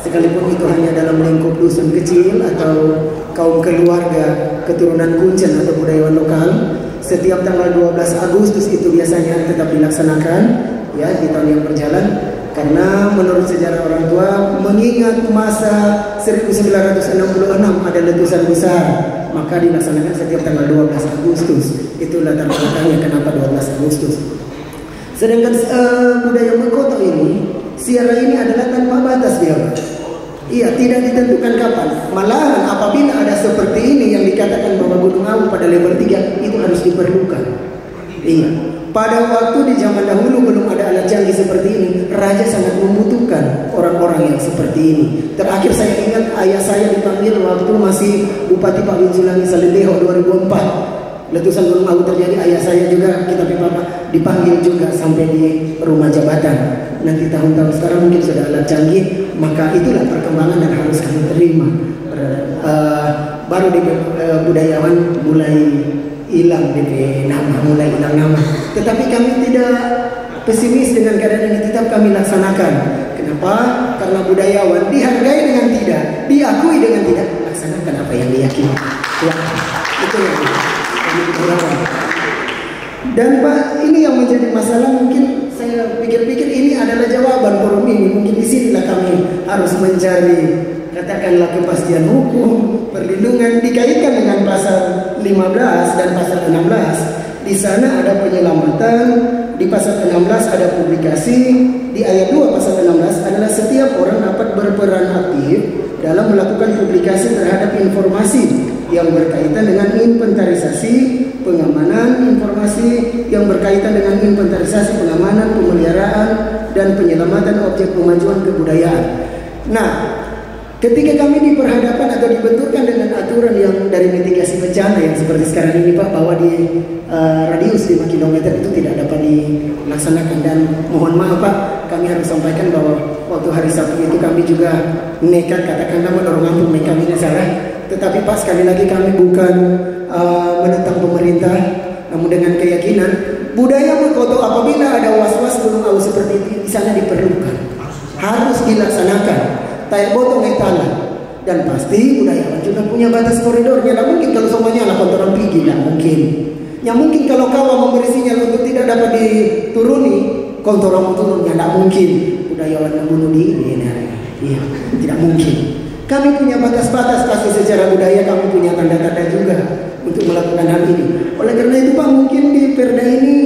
Sekalipun itu hanya dalam lingkup dusun kecil atau kaum keluarga keturunan Kuncen atau budayawan lokal, setiap tanggal 12 Agustus itu biasanya tetap dilaksanakan ya di tahun yang berjalan, karena menurut sejarah orang tua mengingat masa 1966 ada letusan besar, maka dilaksanakan setiap tanggal 12 Agustus. Itu latar belakangnya kenapa 12 Agustus. Sedangkan budaya Mekoto ini, siara ini adalah tanpa batas dia. Iya, tidak ditentukan kapan. Malahan apabila ada seperti ini yang dikatakan bahwa Gunung Awu pada level 3 itu harus diperlukan. Iya. Pada waktu di zaman dahulu belum ada alat canggih seperti ini, raja sangat membutuhkan orang-orang yang seperti ini. Terakhir saya ingat ayah saya dipanggil waktu masih Bupati Pak Winsulangi Salendeho 2004. Letusan Gunung Awu terjadi, ayah saya juga, kita bapak dipanggil juga sampai di rumah jabatan. Nanti tahun-tahun sekarang mungkin sudah alat canggih, maka itulah perkembangan yang harus kami terima. Baru di budayawan mulai hilang DP nama, mulai hilang nama. Tetapi kami tidak pesimis dengan keadaan ini, tetap kami laksanakan. Kenapa? Karena budayawan dihargai dengan tidak, diakui dengan tidak, laksanakan apa yang diyakini. Ya, itu yang dan Pak, ini yang menjadi masalah. Mungkin saya pikir-pikir ini adalah jawaban forum ini. Mungkin di sinilah kami harus mencari, katakanlah, kepastian hukum, perlindungan, dikaitkan dengan pasal 15 dan pasal 16. Di sana ada penyelamatan, di pasal 16 ada publikasi, di ayat 2 pasal 16 adalah setiap orang dapat berperan aktif dalam melakukan publikasi terhadap informasi yang berkaitan dengan inventarisasi, pengamanan informasi yang berkaitan dengan inventarisasi, pengamanan, pemeliharaan, dan penyelamatan objek pemajuan kebudayaan. Nah, ketika kami diperhadapkan atau dibenturkan dengan aturan yang dari mitigasi bencana yang seperti sekarang ini Pak, bahwa di radius 5 km itu tidak dapat dilaksanakan, dan mohon maaf Pak, kami harus sampaikan bahwa waktu hari Sabtu itu kami juga nekat, katakanlah, mendorong ampun kami salah. Tetapi Pak, sekali lagi kami bukan menentang pemerintah, namun dengan keyakinan budaya Mekoto apabila ada was-was Gunung Awu seperti itu di sana diperlukan, harus dilaksanakan. Tayak botong etala, dan pasti budayawan juga punya batas koridornya. Tidak mungkin kalau semuanya lah kontoran pergi, tidak mungkin. Yang mungkin kalau kawah memberi sinyal untuk tidak dapat dituruni, kontoran turunnya tidak mungkin. Budayawan membunuh diri, iya, tidak mungkin. Kami punya batas-batas pasti secara budaya, kami punya tanda-tanda juga untuk melakukan hal ini. Oleh karena itu Pak, mungkin di Perda ini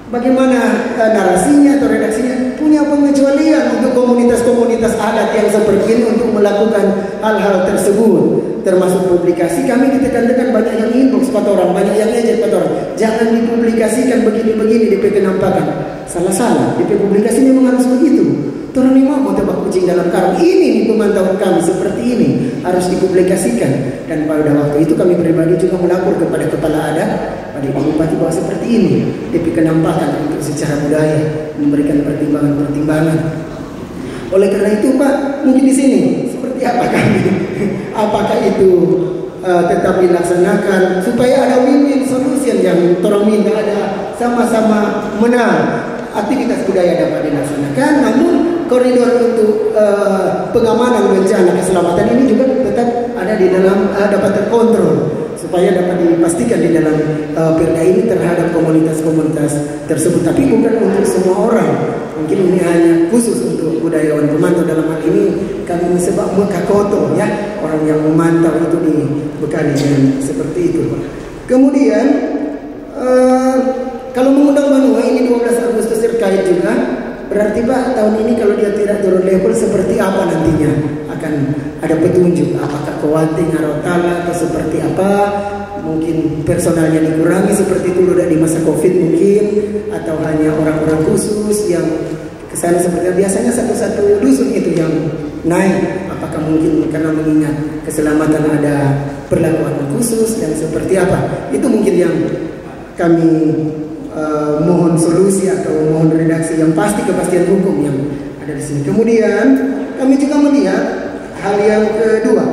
bagaimana narasinya atau redaksinya punya pengecualian untuk komunitas-komunitas adat yang seperti ini untuk melakukan hal-hal tersebut, termasuk publikasi. Kami ditekan-tekan banyak yang inbox orang, banyak yang ngejek orang, jangan dipublikasikan begini-begini DP kenampakan. Salah-salah, DP publikasi memang harus begitu. Turun lima mau tebak kucing dalam karung. Ini pemantauan kami seperti ini harus dipublikasikan. Dan pada waktu itu kami pribadi juga melapor kepada kepala adat, pada bupati, bahwa seperti ini DP kenampakan untuk secara budaya memberikan pertimbangan-pertimbangan. Oleh karena itu Pak, mungkin di sini seperti apa kami? Apakah itu tetap dilaksanakan supaya ada win-win solution yang orang minta, ada sama-sama menang, aktivitas budaya dapat dilaksanakan, namun koridor untuk pengamanan bencana keselamatan ini juga tetap ada di dalam, dapat terkontrol supaya dapat dipastikan di dalam Perda ini terhadap komunitas-komunitas tersebut. Tapi bukan untuk semua orang, mungkin ini hanya khusus untuk budayawan pemantau. Dalam hal ini kami sebab Mekoto, ya, orang yang memantau itu dibekali dengan seperti itu. Kemudian kalau mengundang Banua ini 12 Agustus terkait juga, berarti Pak, tahun ini kalau dia tidak turun level seperti apa nantinya? Akan ada petunjuk apakah Kewanting, Arotala atau seperti apa? Mungkin personalnya dikurangi seperti itu udah di masa Covid mungkin, atau hanya orang-orang khusus yang kesana seperti biasanya satu-satu dusun itu yang naik. Apakah mungkin karena mengingat keselamatan ada perlakuan khusus dan seperti apa? Itu mungkin yang kami mohon solusi atau mohon redaksi yang pasti, kepastian hukum yang ada di sini. Kemudian kami juga melihat hal yang kedua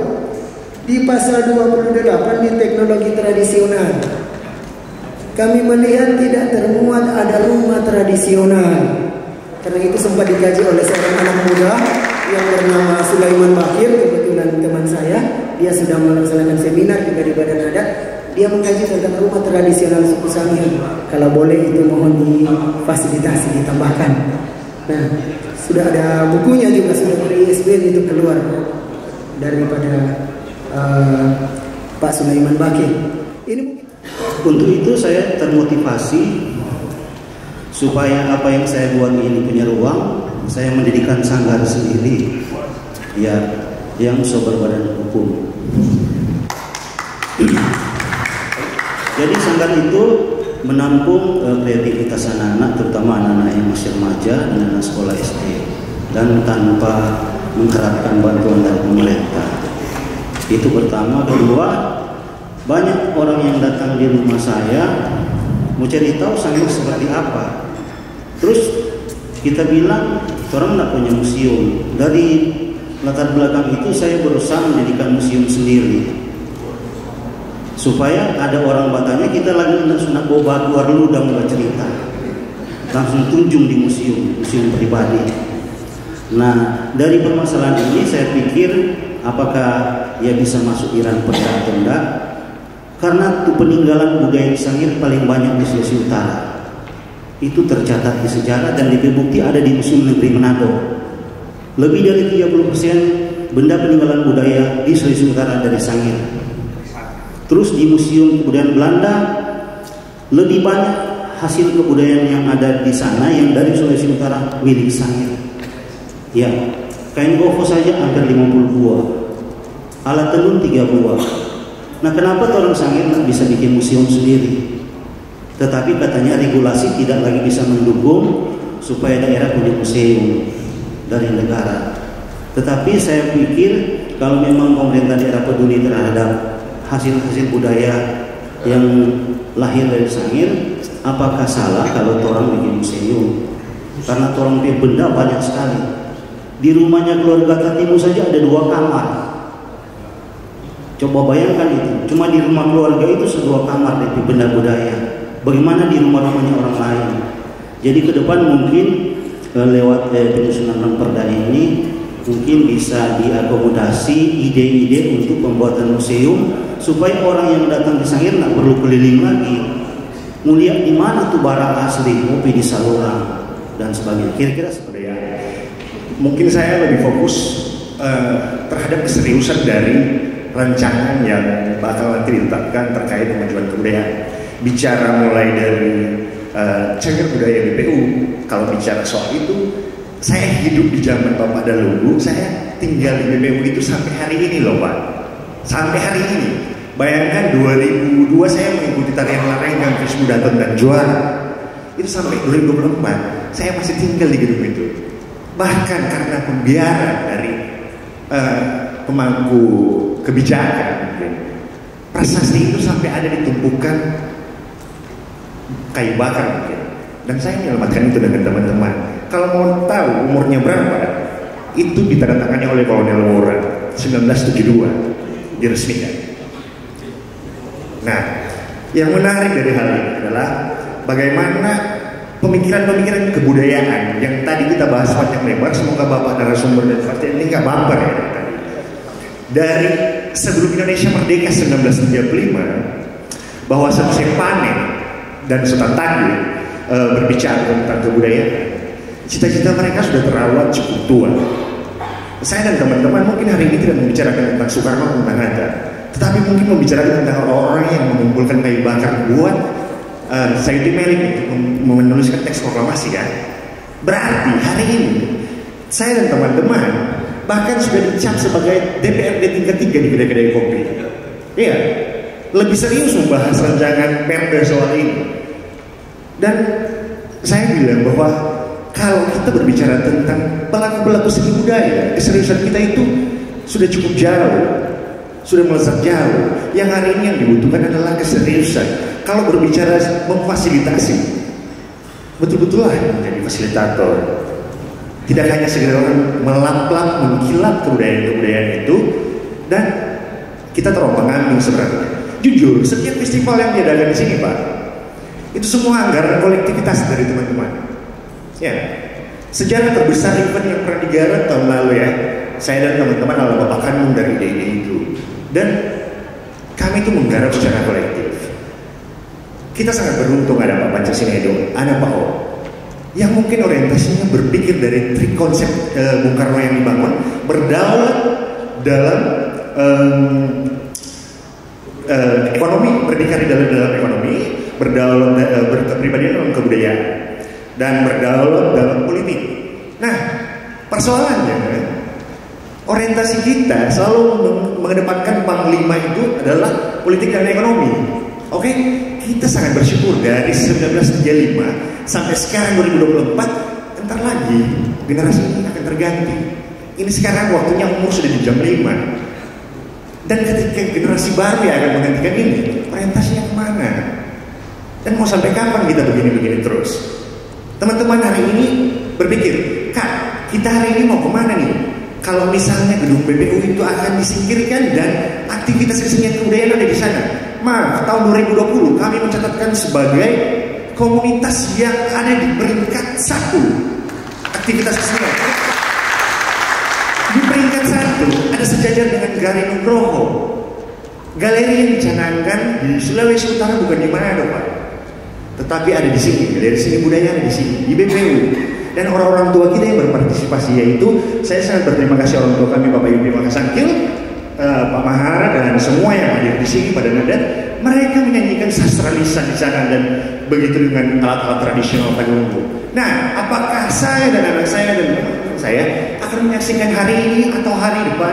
di pasal 28 di teknologi tradisional. Kami melihat tidak termuat ada rumah tradisional. Karena itu sempat dikaji oleh seorang anak muda yang bernama Sulaiman Bakir, kebetulan teman saya. Dia sedang melaksanakan seminar juga di Badan Adat. Dia mengkaji tentang rumah tradisional suku Sangir. Kalau boleh itu mohon difasilitasi, ditambahkan. Nah, sudah ada bukunya juga, sudah dari ISBN itu keluar daripada Pak Sulaiman Bakir. Ini untuk itu saya termotivasi supaya apa yang saya buat ini punya ruang. Saya mendirikan sanggar sendiri, ya, yang berbadan hukum. Jadi sanggar itu menampung kreativitas anak-anak, terutama anak-anak yang masih remaja dan anak sekolah SD, dan tanpa mengharapkan bantuan dari pemerintah. Itu pertama. Kedua, banyak orang yang datang di rumah saya mau cari tahu sanggar seperti apa. Terus kita bilang orang tidak punya museum. Dari latar belakang itu saya berusaha mendirikan museum sendiri, supaya ada orang bertanya, kita lagi nak bawa keluar ludang bercerita, langsung tunjung di museum pribadi. Nah, dari permasalahan ini saya pikir apakah ia bisa masuk Iran Perda atau enggak, karena itu peninggalan budaya di Sangir paling banyak di Sulawesi Utara. Itu tercatat di sejarah dan dibukti ada di Museum Negeri Manado. Lebih dari 30% benda peninggalan budaya di Sulawesi Utara dari Sangir. Terus di Museum Kebudayaan Belanda, lebih banyak hasil kebudayaan yang ada di sana yang dari Sulawesi Utara milik Sangir. Ya, kain gofo saja hampir 50 buah, alat tenun 3 buah. Nah, kenapa orang Sangir nggak bisa bikin museum sendiri? Tetapi katanya regulasi tidak lagi bisa mendukung supaya daerah punya museum dari negara. Tetapi saya pikir kalau memang pemerintah daerah peduli terhadap hasil-hasil budaya yang lahir dari Sangir, apakah salah kalau orang bikin museum? Karena orang punya benda banyak sekali. Di rumahnya keluarga Katimu saja ada 2 kamar. Coba bayangkan itu, cuma di rumah keluarga itu 2 kamar dari benda budaya. Bagaimana di rumah-rumahnya orang lain? Jadi ke depan mungkin lewat penyusunan perda ini mungkin bisa diakomodasi ide-ide untuk pembuatan museum supaya orang yang datang di Sangir nggak perlu keliling lagi. Mulia di mana tuh barang asli, kopi di saluran dan sebagainya. Kira-kira seperti itu. Mungkin saya lebih fokus terhadap keseriusan dari rancangan yang bakal nanti ditetapkan terkait kemajuan kebudayaan. Bicara mulai dari cagar budaya BPU, kalau bicara soal itu, saya hidup di zaman Bapak dahulu, saya tinggal di BPU itu sampai hari ini loh Pak. Sampai hari ini. Bayangkan 2002 saya mengikuti tarian larangan Fris Budaton dan juara. Itu sampai 2024, saya masih tinggal di gedung itu. Bahkan karena pembiaran dari pemangku kebijakan, prasasti itu sampai ada ditumpukan kayu bakar mungkin. Dan saya menyelamatkan itu dengan teman-teman. Kalau mau tahu umurnya berapa, itu ditandatangani oleh Kolonel Wora 1972 diresmikan. Nah, yang menarik dari hal ini adalah bagaimana pemikiran-pemikiran kebudayaan yang tadi kita bahas panjang lebar. Semoga Bapak narasumber dan partai ini nggak baper ya. Dari sebelum Indonesia merdeka 1935, bahwa selesai panen dan Sultan Tangguh berbicara tentang kebudayaan, cita-cita mereka sudah terawat cukup tua. Saya dan teman-teman mungkin hari ini tidak membicarakan tentang Soekarno, tentang Hatta, tetapi mungkin membicarakan tentang orang-orang yang mengumpulkan kayu bakar buat Sayuti Melik untuk menuliskan teks proklamasi kan. Berarti hari ini saya dan teman-teman bahkan sudah dicap sebagai DPRD tingkat 3 di kedai-kedai kopi. Iya, lebih serius membahas rancangan perda soal ini. Dan saya bilang bahwa kalau kita berbicara tentang pelaku-pelaku seni budaya, keseriusan kita itu sudah cukup jauh, sudah melesat jauh. Yang hari ini yang dibutuhkan adalah keseriusan. Kalau berbicara memfasilitasi, betul-betullah menjadi fasilitator. Tidak hanya sekedar orang melap-lap, mengkilap kebudayaan-kebudayaan itu, dan kita terombang-ambing sebenarnya. Jujur, setiap festival yang diadakan di sini, Pak, itu semua anggaran kolektivitas dari teman-teman. Ya, sejarah terbesar event yang pernah digarap tahun lalu ya, saya dan teman-teman adalah bapak kandung dari ide-ide itu, dan kami itu menggarap secara kolektif. Kita sangat beruntung ada Pak Pancasinedo, ada Pak O, yang mungkin orientasinya berpikir dari trik konsep Bung Karno yang dibangun, berdaulat dalam ekonomi, berdikari dalam ekonomi, berdaulat berkepribadian dalam kebudayaan, dan berdaulat dalam politik. Nah, persoalannya orientasi kita selalu mengedepankan panglima itu adalah politik dan ekonomi. Oke, kita sangat bersyukur dari 1935 sampai sekarang 2024, entar lagi generasi ini akan terganti. Ini sekarang waktunya umur sudah di jam 5. Dan ketika generasi baru yang akan menggantikan ini, orientasinya kemana? Dan mau sampai kapan kita begini-begini terus? Teman-teman hari ini berpikir, Kak, kita hari ini mau kemana nih? Kalau misalnya gedung BPU itu akan disingkirkan dan aktivitas kesenian kebudayaan ada di sana. Maaf, tahun 2020 kami mencatatkan sebagai komunitas yang ada di peringkat 1 aktivitas kesenian. Di peringkat 1 ada sejajar dengan Galeri Nugroho. Galeri yang dicanangkan di Sulawesi Utara bukan di Manado, Pak, tetapi ada di sini. Dari sini budaya ada di sini, di BPU. Dan orang-orang tua kita yang berpartisipasi, yaitu saya sangat berterima kasih orang tua kami, Bapak Ibu Makasangkil, Pak Mahara, dan semua yang hadir di sini pada Nadat. Mereka menyanyikan sastra lisan di sana dan begitu dengan alat-alat tradisional Pagelunggu. Nah, apakah saya dan anak saya dan teman-teman saya akan menyaksikan hari ini atau hari depan?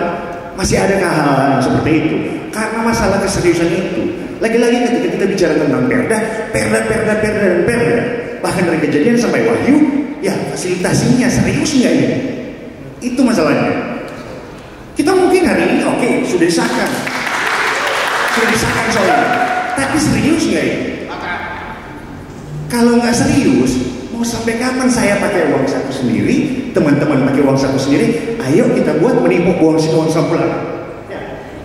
Masih adakah hal-hal yang seperti itu? Karena masalah keseriusan itu. Lagi-lagi ketika kita bicara tentang perda, dan perda, bahkan dari kejadian sampai wahyu, ya fasilitasinya serius nggak ini? Itu masalahnya. Kita mungkin hari ini oke, sudah disahkan soalnya, tapi serius nggak ini? Kalau nggak serius, mau sampai kapan saya pakai uang saku sendiri, teman-teman pakai uang saku sendiri? Ayo kita buat menipu uang sampul.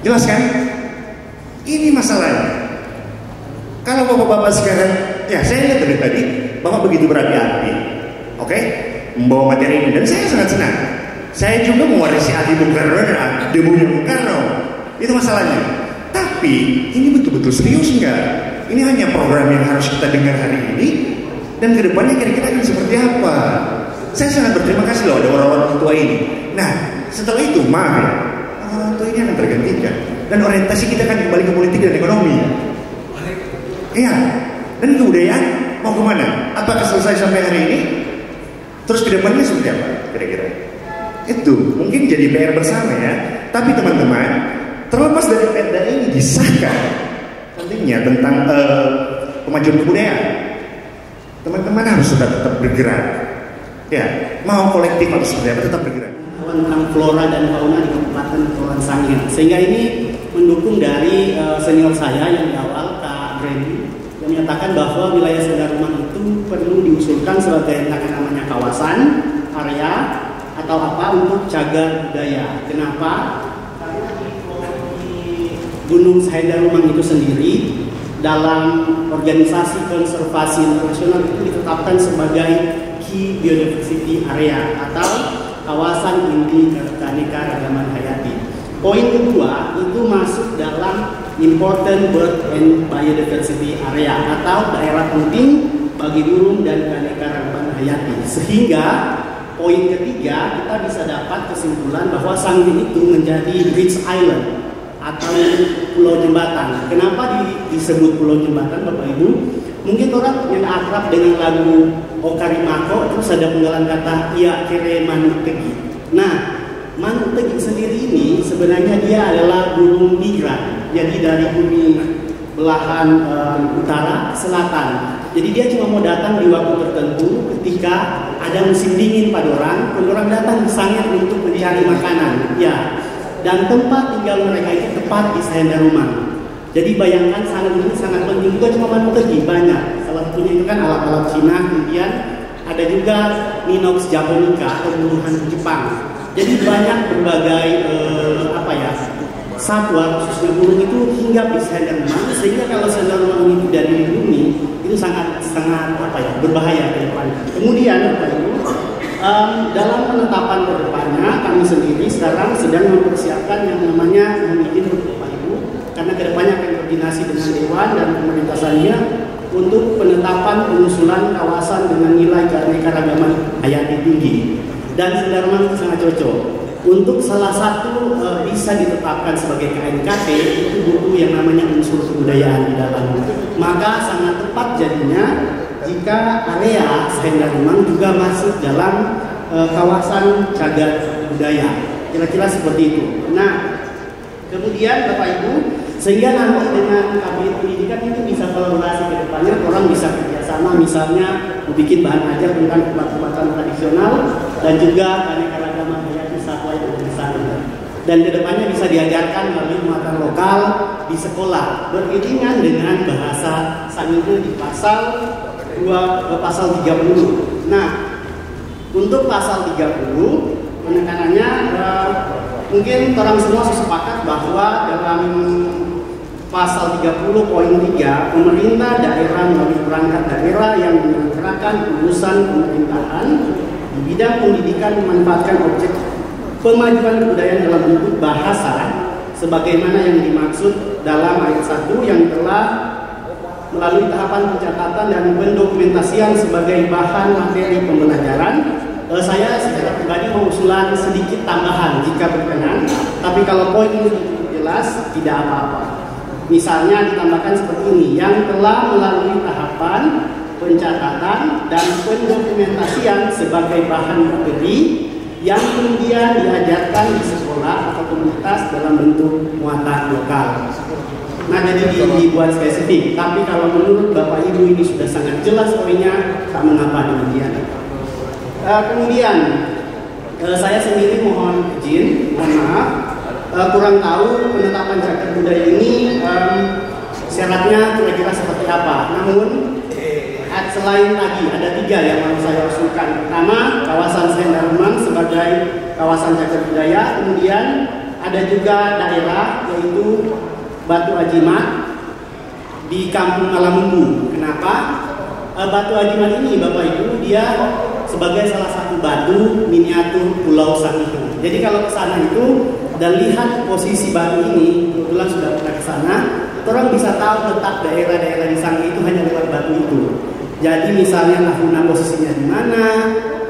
Jelas kan? Ini masalahnya. Kalau bapak-bapak sekarang, ya saya lihat dari tadi, bapak begitu berapi-api, oke, membawa materi ini, dan saya sangat senang. Saya juga mewarisi hati Bung Karno dan debunya Bung Karno. Itu masalahnya. Tapi ini betul-betul serius enggak? Ini hanya program yang harus kita dengar hari ini, dan kedepannya kira-kira akan seperti apa? Saya sangat berterima kasih loh ada orang-orang tua ini. Nah, setelah itu maaf ya, orang tua ini akan tergantikan, dan orientasi kita akan kembali ke politik dan ekonomi. Iya, dan kebudayaan mau kemana? Apakah selesai sampai hari ini? Terus kedepannya seperti apa kira-kira? Itu mungkin jadi PR bersama ya. Tapi teman-teman, terlepas dari perda ini disahkan, pentingnya tentang pemajuan kebudayaan, teman-teman harus tetap bergerak. Ya, mau kolektif atau seperti apa, tetap bergerak. Tentang flora dan fauna di Kabupaten Kepulauan Sangihe. Sehingga ini mendukung dari senior saya yang di awal, Kak Brady, yang menyatakan bahwa wilayah Sanggar Rumah itu perlu diusulkan sebagai namanya kawasan, area, atau apa untuk cagar budaya. Kenapa? Karena di Gunung Sanggar Rumah itu sendiri dalam organisasi konservasi internasional itu ditetapkan sebagai Key Biodiversity Area atau kawasan inti keanekaragaman hayati. Poin kedua itu masuk dalam Important Bird and Biodiversity Area atau daerah penting bagi burung dan keanekaragaman hayati. Sehingga poin ketiga kita bisa dapat kesimpulan bahwa Sangihe itu menjadi Bridge Island atau pulau jembatan. Kenapa disebut pulau jembatan, Bapak Ibu? Mungkin orang yang akrab dengan lagu Okarimako terus ada penggalan kata Ia Kere Manuk Tegi. Nah, Manuk Tegi sendiri ini sebenarnya dia adalah burung migran. Jadi dari bumi belahan utara ke selatan. Jadi dia cuma mau datang di waktu tertentu ketika ada musim dingin pada orang datang ke Sangihe untuk mencari makanan. Ya, dan tempat tinggal mereka itu tepat di Sahenda Rumang. Jadi bayangkan sangat ini sangat penting, juga cuma teknologi banyak. Salah satunya itu kan alat-alat Cina, kemudian ada juga Ninox Japonica atau buruhan Jepang. Jadi banyak berbagai satwa khususnya burung itu hinggap di Sahenda Rumang, sehingga kalau Sahenda Rumang ini tidak dilindungi itu sangat berbahaya ke depan. Kemudian dalam penetapan kedepannya kami sendiri sekarang sedang mempersiapkan yang namanya izin untuk Bapak Ibu, karena kedepannya akan koordinasi dengan Dewan dan pemerintahannya untuk penetapan pengusulan kawasan dengan nilai keanekaragaman hayati tinggi. Dan Sahenda Rumang itu sangat cocok. Untuk salah satu bisa ditetapkan sebagai KNKT itu butuh yang namanya unsur kebudayaan di dalam. Maka sangat tepat jadinya jika area Sahenda Rumang juga masuk dalam kawasan cagar budaya. Kira-kira seperti itu. Nah, kemudian Bapak Ibu, sehingga nanti dengan Kabinet Pendidikan itu bisa kolaborasi ke depannya, orang bisa kerjasama, misalnya membuat bahan ajar tentang obat-obatan tradisional dan juga keanekaragaman hayati satwa yang ada di sana. Dan kedepannya bisa diajarkan melalui muatan lokal di sekolah beriringan dengan bahasa Sangihe di pasal 30. Nah, untuk pasal 30 penekanannya mungkin orang semua sepakat bahwa dalam pasal 30.3 pemerintah daerah melalui perangkat daerah yang menyelenggarakan urusan pemerintahan di bidang pendidikan memanfaatkan objek pemajuan kebudayaan dalam bentuk bahasa sebagaimana yang dimaksud dalam ayat 1 yang telah melalui tahapan pencatatan dan pendokumentasian sebagai bahan materi pembelajaran. Saya secara pribadi mengusulkan sedikit tambahan jika berkenan, tapi kalau poin ini jelas tidak apa-apa. Misalnya ditambahkan seperti ini, yang telah melalui tahapan pencatatan dan pendokumentasian sebagai bahan materi yang kemudian diajarkan di sekolah atau komunitas dalam bentuk muatan lokal. Nah, jadi dibuat spesifik. Tapi kalau menurut Bapak Ibu ini sudah sangat jelas poinnya, tak mengapa demikian. Kemudian saya sendiri mohon izin, mohon maaf, kurang tahu penetapan cagar budaya ini syaratnya kira-kira seperti apa. Namun selain tadi ada 3 yang mau saya usulkan. Pertama, kawasan Sahenda Rumang sebagai kawasan cagar budaya. Kemudian ada juga daerah yaitu Batu Ajimat di Kampung Malamumbu. Kenapa? Batu Ajimat ini Bapak Ibu dia sebagai salah satu batu miniatur Pulau Sangihe. Jadi kalau ke sana itu dan lihat posisi batu ini, kebetulan sudah pernah ke sana, orang bisa tahu letak daerah-daerah di Sangihe itu hanya lewat batu itu. Jadi misalnya Tahuna posisinya di mana,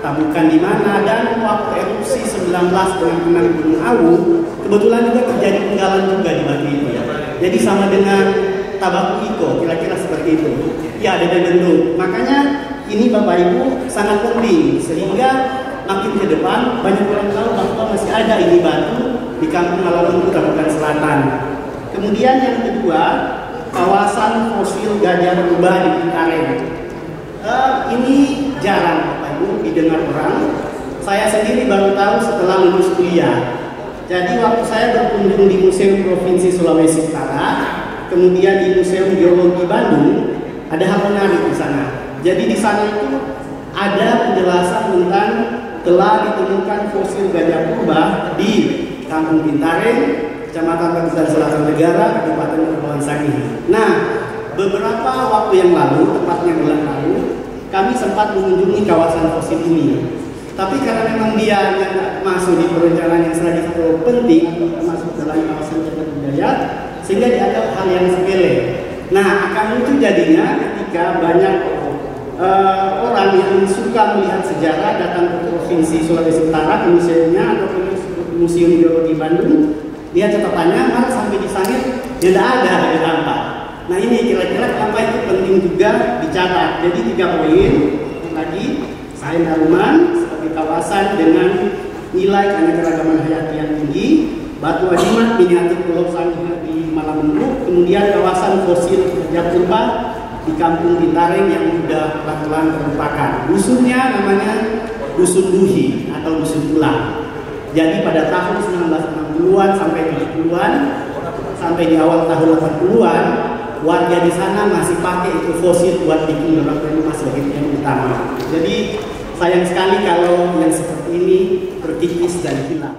Tabukan di mana, dan waktu erupsi 19 dengan Gunung Awu, kebetulan juga terjadi penggalan juga di batu itu ya. Jadi sama dengan Tabaku Iko, kira-kira seperti itu. Ya, ada bentuk. Makanya ini Bapak Ibu sangat penting sehingga makin ke depan banyak orang tahu bahwa masih ada ini batu di Kampung Malamumbu, Kabupaten Selatan. Kemudian yang kedua, kawasan fosil gajah rubah di Pintareng. Ini jarang Bapak Ibu didengar orang. Saya sendiri baru tahu setelah lulus kuliah. Jadi waktu saya berkunjung di Museum Provinsi Sulawesi Utara, kemudian di Museum Geologi Bandung, ada hal menarik di sana. Jadi di sana itu ada penjelasan tentang telah ditemukan fosil gajah purba di Kampung Pintareng, Kecamatan Pacitan Selatan Negara, Kabupaten Kepulauan Sangihe. Nah, beberapa waktu yang lalu, tepatnya bulan lalu, kami sempat mengunjungi kawasan fosil ini. Tapi karena memang dia yang masuk di perencanaan yang strategis atau penting atau masuk dalam kawasan cagar budaya, sehingga dianggap hal yang sepele. Nah, akan lucu jadinya ketika banyak orang yang suka melihat sejarah datang ke Provinsi Sulawesi Utara, ke museumnya atau ke Museum Geologi Bandung, dia catatannya malah sampai di sana tidak ada tampak. Nah, ini kira-kira kenapa itu penting juga dicatat. Jadi 3 poin lagi, Sahenda Rumang sebagai kawasan dengan nilai keanekaragaman hayati yang tinggi, Batu Ajimat miniatur Pulau Sangihe di Malamumbu, kemudian kawasan fosil gajah purba di Kampung Pintareng yang sudah pelan-pelan terlupakan. Dusunnya namanya Dusun Duhi atau Dusun Tulang. Jadi pada tahun 1960 60-an sampai 70-an, sampai di awal tahun 80-an, warga di sana masih pakai itu fosil buat bikin dorang rumah sebagai yang utama. Jadi sayang sekali kalau yang seperti ini terkikis dan hilang.